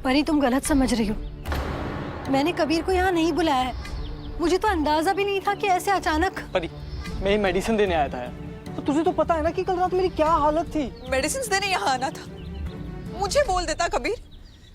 परी, तुम गलत समझ रही हो। मैंने कबीर को यहाँ नहीं बुलाया है। मुझे तो अंदाजा भी नहीं था कि ऐसे अचानक। परी, मैं मेडिसिन देने आया था यार। तो तुझे तो पता है ना कि कल रात मेरी क्या हालत थी। मेडिसिन देने यहाँ आना था, मुझे बोल देता कबीर,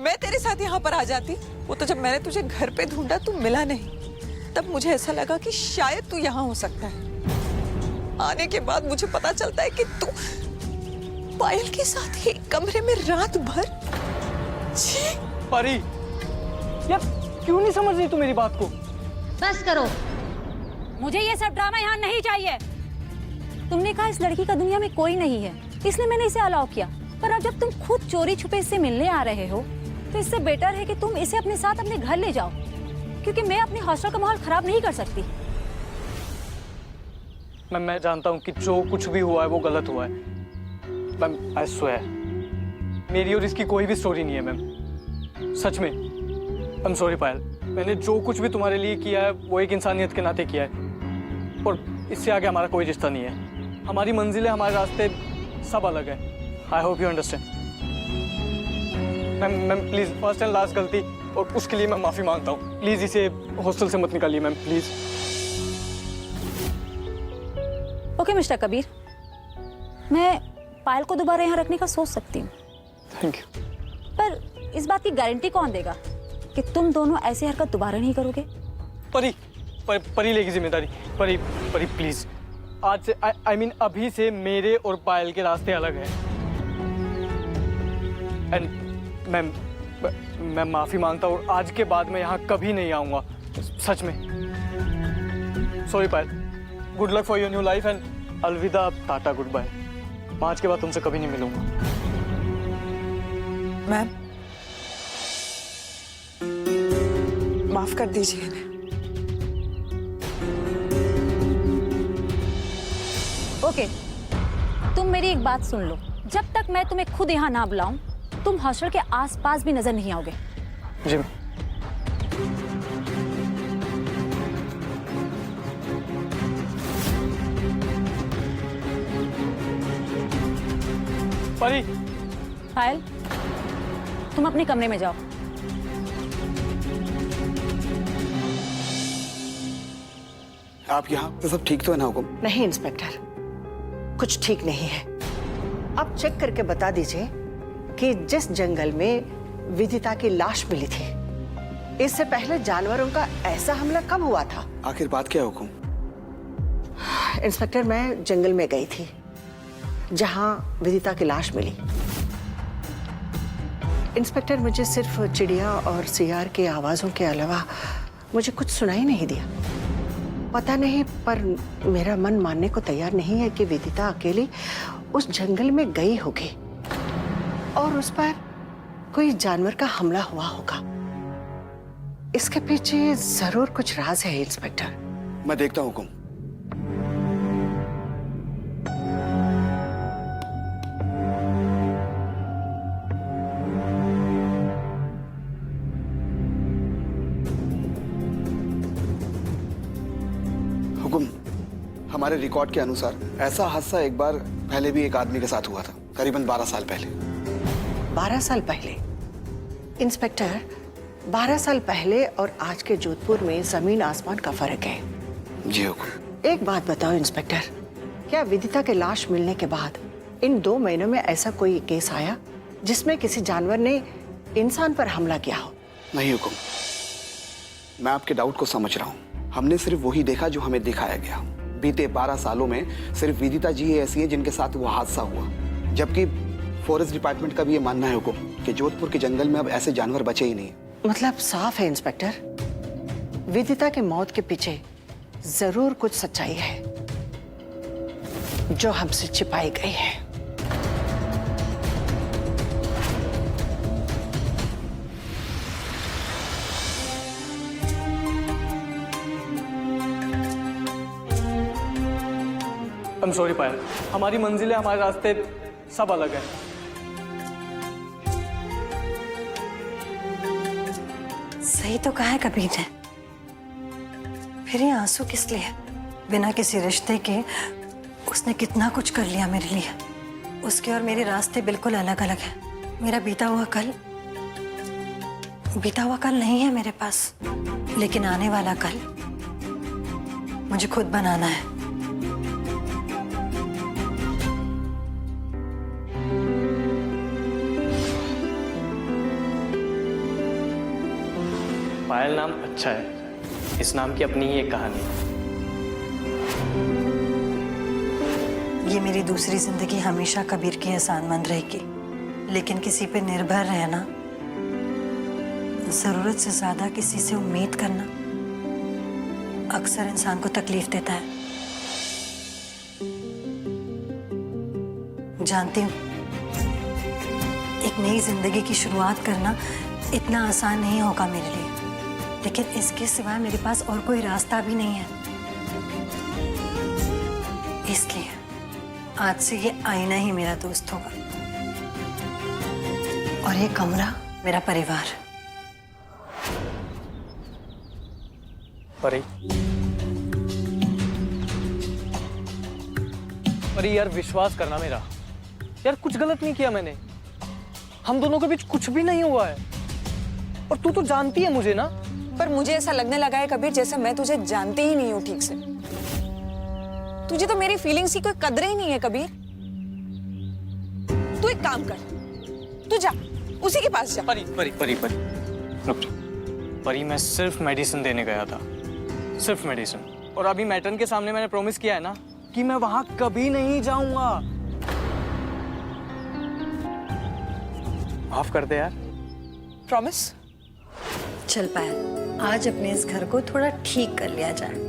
मैं तेरे साथ यहाँ पर आ जाती। वो तो जब मैंने तुझे घर पे ढूंढा तू मिला नहीं, तब मुझे ऐसा लगा कि शायद तू यहाँ हो सकता है। आने के बाद मुझे पता चलता है कि तू पायल के साथ एक कमरे में रात भर। परी, यार क्यों नहीं समझ रही तू मेरी बात को? बस करो, मुझे ये सब ड्रामा यहाँ नहीं चाहिए। तुमने कहा इस लड़की का दुनिया में कोई नहीं है, इसलिए मैंने इसे अलाउ किया। पर अब जब तुम खुद चोरी छुपे इससे मिलने आ रहे हो, तो इससे बेटर है कि तुम इसे अपने साथ अपने घर ले जाओ, क्योंकि मैं अपने हॉस्टल का माहौल खराब नहीं कर सकती। मैम, मैं जानता हूँ कि जो कुछ भी हुआ है वो गलत हुआ है। मैम, आई स्वेयर, मेरी और इसकी कोई भी स्टोरी नहीं है मैम, सच में। आई एम सॉरी पायल, मैंने जो कुछ भी तुम्हारे लिए किया है वो एक इंसानियत के नाते किया है, और इससे आगे हमारा कोई रिश्ता नहीं है। हमारी मंजिलें, हमारे रास्ते सब अलग है। I hope you understand. Ma'am please, first and last गलती, और उसके लिए मैं माफी मांगता हूँ। प्लीज इसे हॉस्टल से मत निकालिए ma'am, please. Okay mister Kabir, मैं पायल को दोबारा यहाँ रखने का सोच सकती हूँ। Thank you. पर इस बात की गारंटी कौन देगा कि तुम दोनों ऐसी हरकत दोबारा नहीं करोगे? परी, परी लेगी जिम्मेदारी। परी प्लीज, आज से आई मीन अभी से मेरे और पायल के रास्ते अलग हैं। एंड मैं माफी मांगता हूँ, और आज के बाद मैं यहाँ कभी नहीं आऊँगा, सच में। Sorry Payal, good luck for your new life, and अलविदा, टाटा, गुड बाय। मैं आज के बाद तुमसे कभी नहीं मिलूंगा। मैम, माफ कर दीजिए इन्हें। ओके, तुम मेरी एक बात सुन लो, जब तक मैं तुम्हें खुद यहाँ ना बुलाऊं, तुम हॉस्टल के आसपास भी नजर नहीं आओगे। जी। परी, पायल, तुम अपने कमरे में जाओ। आप यहाँ तो सब ठीक तो है ना हुकुम? नहीं इंस्पेक्टर, कुछ ठीक नहीं है। आप चेक करके बता दीजिए कि जिस जंगल में विदिता की लाश मिली थी, इससे पहले जानवरों का ऐसा हमला कब हुआ था? आखिर बात क्या है हुकुम? इंस्पेक्टर, मैं जंगल में गई थी जहां विदिता की लाश मिली। इंस्पेक्टर, मुझे सिर्फ चिड़िया और सियार की आवाजों के अलावा मुझे कुछ सुनाई नहीं दिया। पता नहीं, पर मेरा मन मानने को तैयार नहीं है कि विदिता अकेली उस जंगल में गई होगी और उस पर कोई जानवर का हमला हुआ होगा। इसके पीछे जरूर कुछ राज है इंस्पेक्टर। मैं देखता हूँ हुकुम। हुकुम, हमारे रिकॉर्ड के अनुसार ऐसा हादसा एक बार पहले भी एक आदमी के साथ हुआ था, करीबन 12 साल पहले। 12 साल पहले? इंस्पेक्टर, 12 साल पहले और आज के जोधपुर में जमीन आसमान का फर्क है। जी हुकुम। एक बात बताओ इंस्पेक्टर, क्या विदिता की लाश मिलने के बाद इन 2 महीनों में ऐसा कोई केस आया जिसमें किसी जानवर ने इंसान पर हमला किया हो? नहीं हुकुम, मैं आपके डाउट को समझ रहा हूँ। हमने सिर्फ वही देखा जो हमें दिखाया गया। बीते 12 सालों में सिर्फ विदिता जी ही ऐसी हैं जिनके साथ वो हादसा हुआ, जबकि फॉरेस्ट डिपार्टमेंट का भी ये मानना है हुकुम कि जोधपुर के जंगल में अब ऐसे जानवर बचे ही नहीं। मतलब साफ है इंस्पेक्टर, विदिता की मौत के पीछे जरूर कुछ सच्चाई है जो हमसे छिपाई गई है। आई एम सॉरी पायल, हमारी मंजिलें, हमारे रास्ते सब अलग हैं। सही तो कहा है कबीर ने। फिर ये आंसू किस लिए? बिना किसी रिश्ते के उसने कितना कुछ कर लिया मेरे लिए। उसके और मेरे रास्ते बिल्कुल अलग अलग हैं। मेरा बीता हुआ कल बीता हुआ कल नहीं है मेरे पास, लेकिन आने वाला कल मुझे खुद बनाना है। पायल नाम अच्छा है, इस नाम की अपनी ही एक कहानी है। ये मेरी दूसरी जिंदगी हमेशा कबीर की एहसानमंद रहेगी, लेकिन किसी पे निर्भर रहना, जरूरत से ज्यादा किसी से उम्मीद करना अक्सर इंसान को तकलीफ देता है। जानती हूँ एक नई जिंदगी की शुरुआत करना इतना आसान नहीं होगा मेरे लिए, लेकिन इसके सिवाय मेरे पास और कोई रास्ता भी नहीं है। इसलिए आज से ये आईना ही मेरा दोस्त होगा और ये कमरा मेरा परिवार। परी, परी यार विश्वास करना मेरा, यार कुछ गलत नहीं किया मैंने, हम दोनों के बीच कुछ भी नहीं हुआ है। और तू तो जानती है मुझे ना। पर मुझे ऐसा लगने लगा है कबीर जैसे मैं तुझे जानती ही नहीं हूँ ठीक से। तुझे तो मेरी फीलिंग्स की कोई कदर ही नहीं है कबीर। तू एक काम कर, तू जा उसी के पास जा। परी परी परी परी रुक जा। परी मैं सिर्फ मेडिसिन देने गया था, सिर्फ मेडिसिन। और अभी मैट्रन के सामने मैंने प्रॉमिस किया है ना कि मैं वहां कभी नहीं जाऊंगा। माफ कर दे यार। प्रॉमिस? चल पायल, आज अपने इस घर को थोड़ा ठीक कर लिया जाए।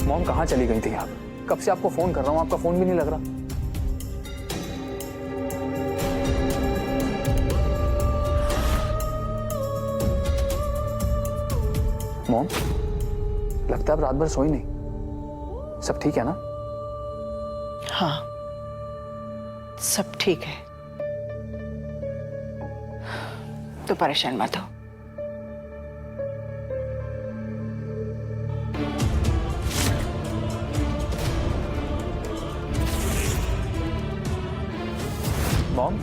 मॉम कहाँ चली गई थी आप? कब से आपको फोन कर रहा हूँ, आपका फोन भी नहीं लग रहा। मॉम, लगता है आप रात भर सोई नहीं। सब ठीक है ना? हाँ, सब ठीक है। तो परेशान मत हो। मॉम,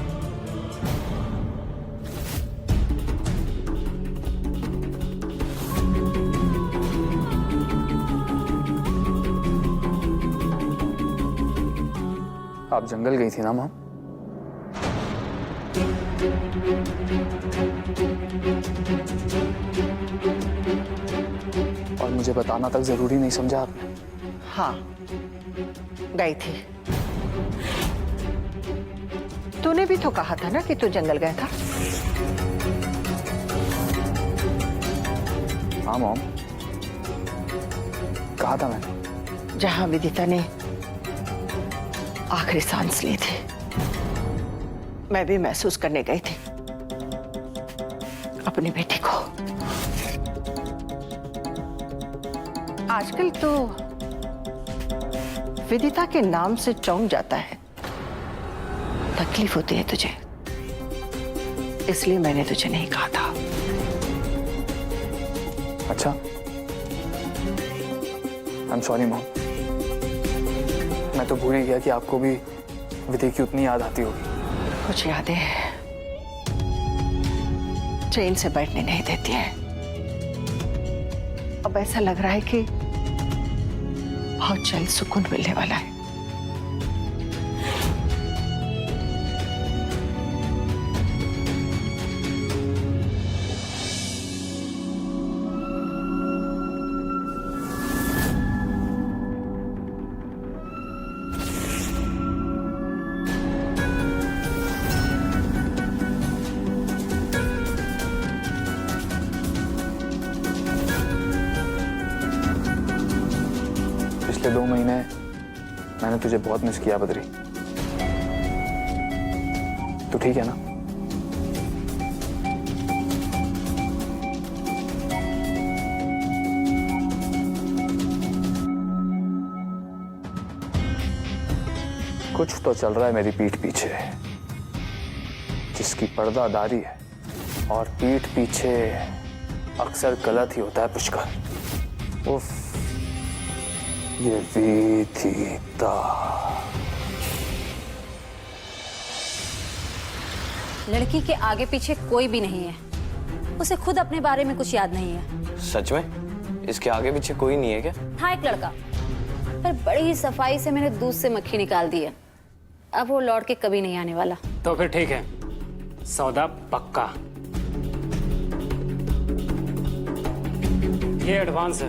आप जंगल गई थी ना मॉम? और मुझे बताना तक जरूरी नहीं समझा आपने? हाँ, गई थी। तूने भी तो कहा था ना कि तू जंगल गया था। हाँ मॉम, कहा था मैंने। जहां विदिता ने आखिरी सांस ली थी, मैं भी महसूस करने गई थी अपनी बेटी को। आजकल तो विदिता के नाम से चौंक जाता है, तकलीफ होती है तुझे, इसलिए मैंने तुझे नहीं कहा था। अच्छा, आई एम सॉरी मॉम। मैं तो भूल ही गया कि आपको भी विदे की उतनी याद आती होगी। कुछ यादें चैन से बैठने नहीं देती हैं। अब ऐसा लग रहा है कि बहुत जल्द सुकून मिलने वाला है। पिछले 2 महीने मैंने तुझे बहुत मिस किया बद्री। तो ठीक है ना? कुछ तो चल रहा है मेरी पीठ पीछे, जिसकी पर्दादारी है, और पीठ पीछे अक्सर गलत ही होता है पुष्कर। उफ, ये विदिता। लड़की के आगे पीछे कोई भी नहीं है, उसे खुद अपने बारे में कुछ याद नहीं है। सच में? इसके आगे पीछे कोई नहीं है क्या? था एक लड़का, पर बड़ी ही सफाई से मैंने दूध से मक्खी निकाल दी है। अब वो लौट के कभी नहीं आने वाला। तो फिर ठीक है, सौदा पक्का। ये एडवांस है,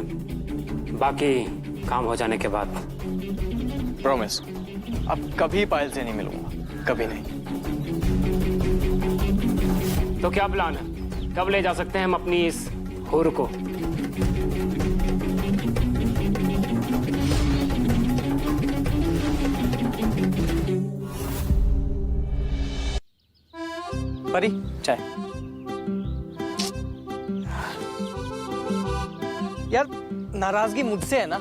बाकी काम हो जाने के बाद। प्रॉमिस, अब कभी पायल से नहीं मिलूंगा, कभी नहीं। तो क्या प्लान है, कब ले जा सकते हैं हम अपनी इस हुर को? परी, चाय। यार, नाराजगी मुझसे है ना,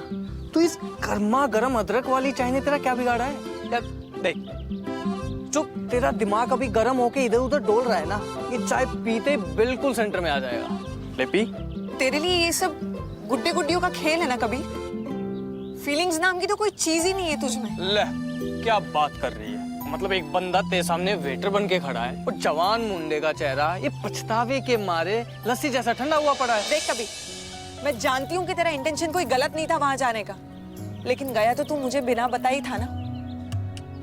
तो इस गर्मा गर्म अदरक वाली चाय ने तेरा क्या बिगाड़ा है? यार देख, जो तेरा दिमाग अभी गर्म होके इधर उधर डोल रहा है ना, ये चाय पीते बिल्कुल सेंटर में आ जाएगा। ले पी। तेरे लिए ये सब गुड्डे गुड्डियों का खेल है ना कबीर? फीलिंग्स नाम की तो कोई चीज ही नहीं है तुझमें। ले, क्या बात कर रही है? मतलब एक बंदा तेरे सामने वेटर बन के खड़ा है और जवान मुंडे का चेहरा ये पछतावे के मारे लस्सी जैसा ठंडा हुआ पड़ा है। देख कबीर, मैं जानती हूँ कि तेरा इंटेंशन कोई गलत नहीं था वहां जाने का, लेकिन गया तो तू मुझे बिना बताई था ना।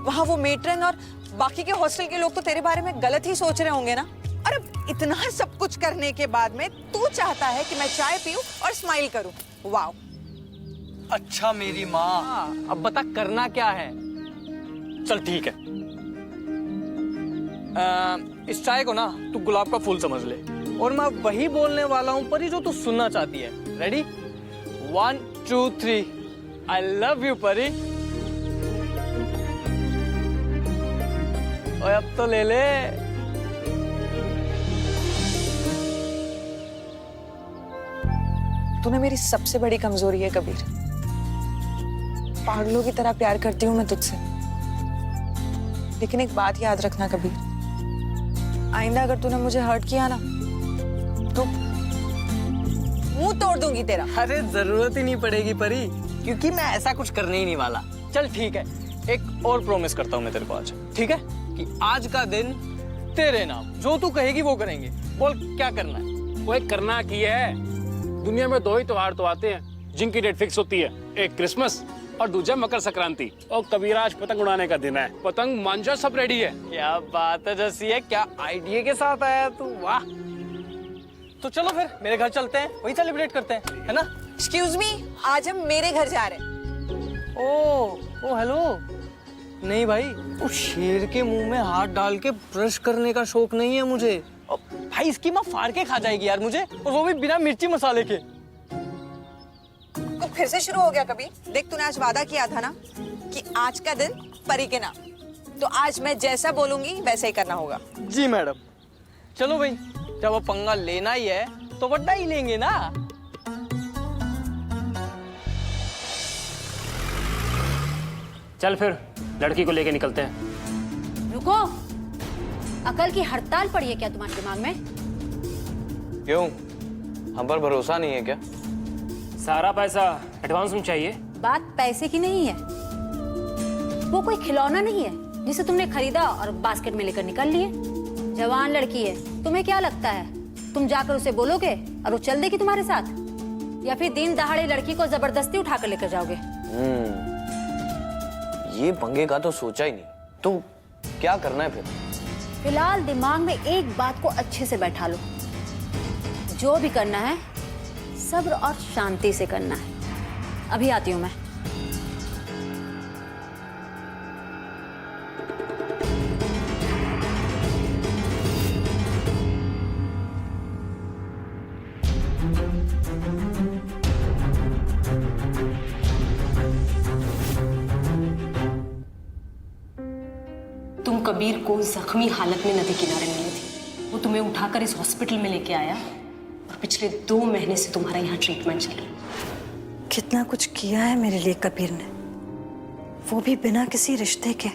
वहां वो मेट्रन और बाकी के हॉस्टल के लोग तो तेरे बारे में गलत ही सोच रहे होंगे ना। अरे इतना सब कुछ करने के बाद में तू चाहता है कि मैं चाय पीऊं और स्माइल करूं। वाओ। अच्छा मेरी माँ, अब बता करना क्या है? चल ठीक है, इस चाय को ना तू गुलाब का फूल समझ ले, और मैं वही बोलने वाला हूँ परी जो तू सुनना चाहती है। रेडी? 1 2 3। आई लव यू परी। और अब तो ले ले। तूने मेरी सबसे बड़ी कमजोरी है कबीर। पागलों की तरह प्यार करती हूँ मैं तुझसे, लेकिन एक बात याद रखना कबीर, आइंदा अगर तूने मुझे हर्ट किया ना तो मुंह तोड़ दूंगी तेरा। अरे जरूरत ही नहीं पड़ेगी परी, क्योंकि मैं ऐसा कुछ करने ही नहीं वाला। चल ठीक है, एक और प्रॉमिस करता हूँ मैं तेरे को आज, ठीक है? कि आज का दिन तेरे नाम, जो तू कहेगी वो करेंगे। बोल क्या करना है? वो एक करना की है। दुनिया में 2 ही त्योहार तो आते हैं जिनकी डेट फिक्स होती है, एक क्रिसमस और दूसरा मकर संक्रांति। और कबीर आज पतंग उड़ाने का दिन है, पतंग मांझा सब रेडी है। क्या बात है जैसी है, क्या आइडिया के साथ आया तू, वाह। तो चलो फिर मेरे घर चलते हैं, वही सेलिब्रेट करते हैं, है ना? एक्सक्यूज मी, आज हम मेरे घर जा रहे हैं। ओ हेलो। नहीं भाई, वो शेर के मुंह में हाथ डाल के ब्रश करने का शौक नहीं है मुझे। भाई इसकी माँ फाड़ के खा जाएगी यार मुझे, और वो भी बिना मिर्ची मसाले के। तो फिर से शुरू हो गया कबीर। देख, तूने आज वादा किया था ना कि आज का दिन परी के नाम, तो आज मैं जैसा बोलूंगी वैसा ही करना होगा। जी मैडम। चलो भाई, जब वो पंगा लेना ही है तो बड्डा ही लेंगे ना। चल फिर लड़की को लेके निकलते हैं। रुको, अकल की हड़ताल पड़ी है क्या तुम्हारे दिमाग में? क्यों, हम पर भरोसा नहीं है क्या? सारा पैसा एडवांस में चाहिए। बात पैसे की नहीं है, वो कोई खिलौना नहीं है जिसे तुमने खरीदा और बास्केट में लेकर निकल लिए। जवान लड़की है, तुम्हें क्या लगता है तुम जाकर उसे बोलोगे और वो चल देगी तुम्हारे साथ, या फिर दिन दहाड़े लड़की को जबरदस्ती उठाकर लेकर जाओगे? ये पंगे का तो सोचा ही नहीं। तो क्या करना है फिर? फिलहाल दिमाग में एक बात को अच्छे से बैठा लो, जो भी करना है सब्र और शांति से करना है। अभी आती हूं मैं। तुम कबीर को जख्मी हालत में नदी किनारे मिली थी। वो तुम्हें उठाकर इस हॉस्पिटल में लेके आया और पिछले 2 महीने से तुम्हारा यहाँ ट्रीटमेंट चल रहा है। कितना कुछ किया है मेरे लिए कबीर ने, वो भी बिना किसी रिश्ते के।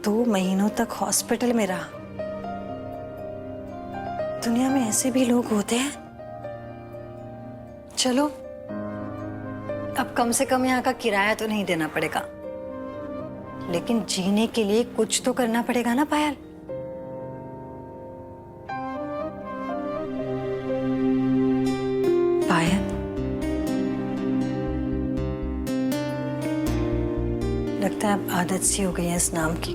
2 महीनों तक हॉस्पिटल में रहा। दुनिया में ऐसे भी लोग होते हैं। चलो, अब कम से कम यहाँ का किराया तो नहीं देना पड़ेगा, लेकिन जीने के लिए कुछ तो करना पड़ेगा ना पायल। पायल, लगता है अब आदत सी हो गई है इस नाम की।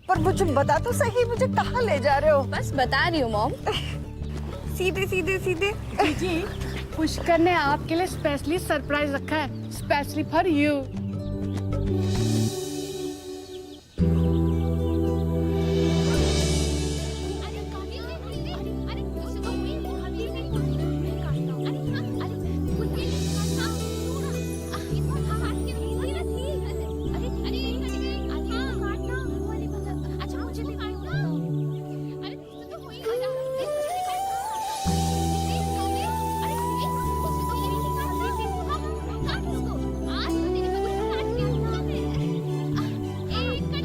पर मुझे बता तो सही, मुझे कहाँ ले जा रहे हो? बस बता रही हूँ मॉम। सीधे सीधे सीधे। जी, पुष्कर ने आपके लिए स्पेशली सरप्राइज रखा है, स्पेशली फॉर यू।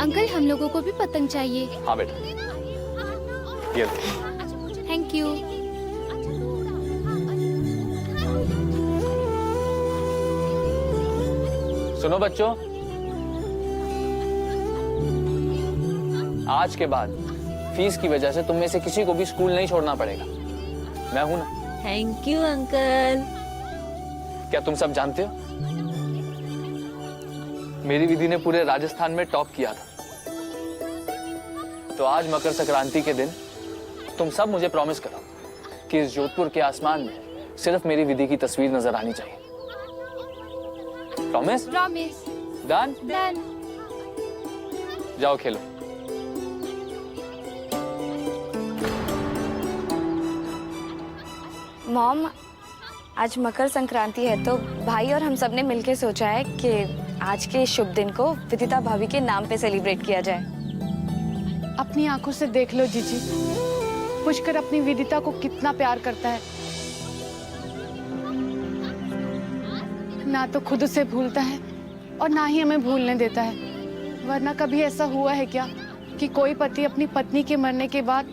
अंकल, हम लोगों को भी पतंग चाहिए। हाँ बेटा, ये लो। Thank you. सुनो बच्चों, आज के बाद फीस की वजह से तुम में से किसी को भी स्कूल नहीं छोड़ना पड़ेगा। मैं हूं ना। Thank you uncle. क्या तुम सब जानते हो, मेरी विधि ने पूरे राजस्थान में टॉप किया था। तो आज मकर संक्रांति के दिन तुम सब मुझे प्रॉमिस करो कि इस जोधपुर के आसमान में सिर्फ मेरी विधि की तस्वीर नजर आनी चाहिए। प्रॉमिस? प्रॉमिस। डन? डन। जाओ खेलो। मॉम, आज मकर संक्रांति है तो भाई और हम सब ने मिलकर सोचा है कि आज के शुभ दिन को विदिता भाभी के नाम पे सेलिब्रेट किया जाए। अपनी आंखों से देख लो जीजी, पुष्कर अपनी विदिता को कितना प्यार करता है। ना तो खुद उसे भूलता है और ना ही हमें भूलने देता है। वरना कभी ऐसा हुआ है क्या कि कोई पति अपनी पत्नी के मरने के बाद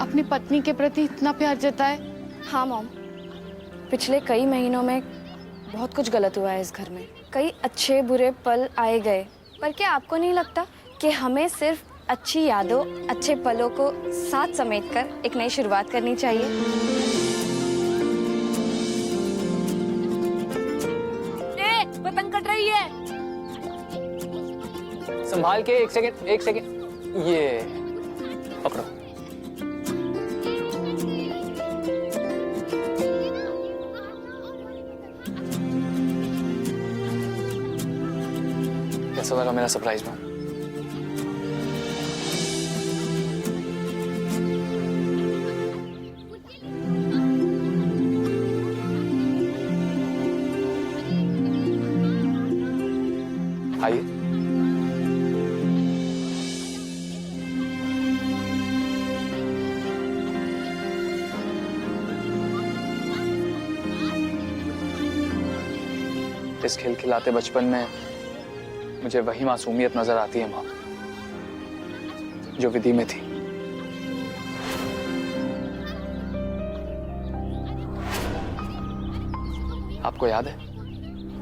अपनी पत्नी के प्रति इतना प्यार जताए? हाँ मॉम, पिछले कई महीनों में बहुत कुछ गलत हुआ है इस घर में। कई अच्छे बुरे पल आए गए, पर क्या आपको नहीं लगता कि हमें सिर्फ अच्छी यादों, अच्छे पलों को साथ समेटकर एक नई शुरुआत करनी चाहिए? पतंग कट रही है। संभाल के, एक सेकेंड। ये पकड़ो। कैसा लगा मेरा सरप्राइज में? आइए। इस खिलखिलाते बचपन में मुझे वही मासूमियत नजर आती है माँ, जो विधि में थी। आपको याद है,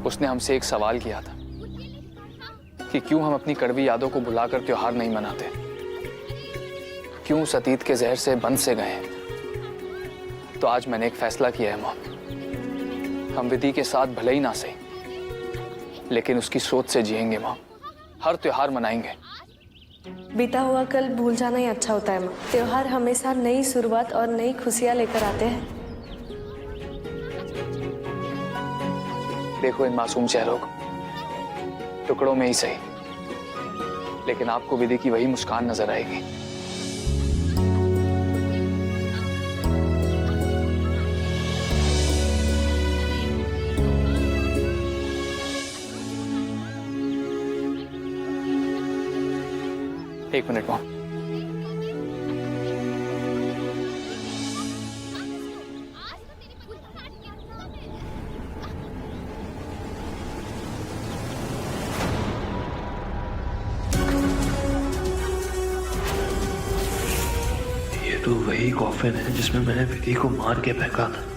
उसने हमसे एक सवाल किया था कि क्यों हम अपनी कड़वी यादों को भुलाकर त्योहार नहीं मनाते, क्यों उस अतीत के जहर से बंध से गए हैं। तो आज मैंने एक फैसला किया है माँ, हम विधि के साथ भले ही ना सही, लेकिन उसकी सोच से जिएंगे माँ। हर त्योहार मनाएंगे। बीता हुआ कल भूल जाना ही अच्छा होता है माँ। त्योहार हमेशा नई शुरुआत और नई खुशियाँ लेकर आते हैं। देखो इन मासूम चेहरों को, टुकड़ों में ही सही, लेकिन आपको विधि की वही मुस्कान नजर आएगी। एक मिनट मॉम। ये तो वही कॉफिन है जिसमें मैंने विधि को मार के फेंका था।